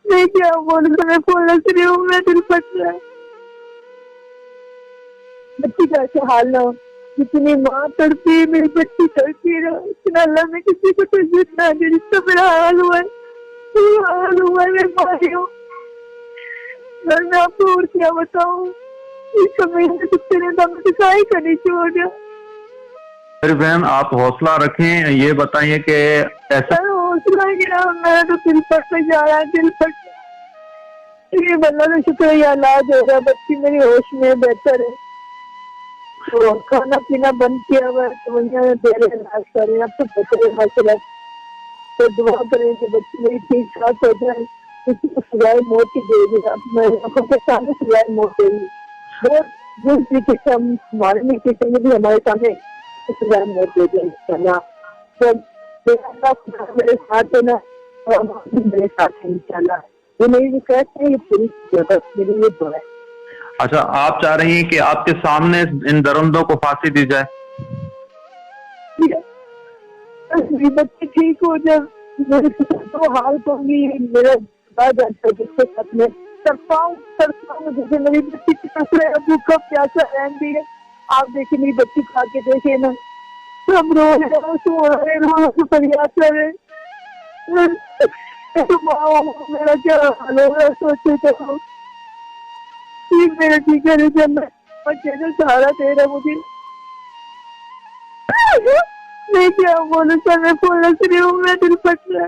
میں کیا بولوں، میں بول رہی ہوں، میں دل پھٹ رہا ہے۔ بچی کا ایسا حال نہ ہو، جتنی ماں تڑپی میری بچی تڑپی رہا، اتنا اللہ میں کسی کو تجھت نہ دے جس کا میرا حال ہوا ہے، میں ماری ہوں۔ اور میں آپ کو اور کیا بتاؤں، اس سمے میں کتے نے دم دکھائی کرنی چھوڑ دیا۔ میری بہن آپ حوصلہ رکھیں، یہ بتائیے کہ ایسا حوصلہ کیا، میرا تو دل پھٹ جا رہا ہے، دل پھٹ۔ یہ اللہ کا شکر ہے علاج ہو رہا، بچی میری ہوش میں بہتر ہے، تو کھانا پینا بند کیا ہوا ہے، تو وہاں دے رہے علاج کر رہے ہیں، اب تو بہتر ہے ماشاء اللہ۔ تو دعا کریں کہ بچی میری ٹھیک ٹھاک ہو جائے، کسی کو سزائے موت ہی دے گی، اب میں آنکھوں کے سامنے سزائے موت دے گی، بہت جس طریقے سے ہم ہمارے نہیں کسی میں بھی ہمارے سامنے سزائے موت دے دیں انشاءاللہ۔ تو میرے ساتھ ہے نا، اور میرے ساتھ ہے انشاءاللہ، یہ میری ریکویسٹ ہے، یہ پوری ضرورت میری یہ دعا ہے۔ اچھا، آپ چاہ رہی ہیں کہ آپ کے سامنے ان درندوں کو پھانسی دی جائے؟ میری بچی ٹھیک ہو جائے، میرے تو حال کو بھی میرا بعد جس کے ساتھ میں تڑپاؤں جیسے میری بچی کی ٹکڑے ابو کا پیاسا رہن دی ہے۔ آپ دیکھیں میری بچی کھا کے دیکھے نا، ہم رو رہے فریاد کر رہے، میرا کیا حال ہوگا سوچے تو میرا ٹھیکر ہے، جب میں سہارا دے رہا مجھے، میں کیا بولوں، میں بول رہی ہوں، میں دل پھٹ رہا ہے۔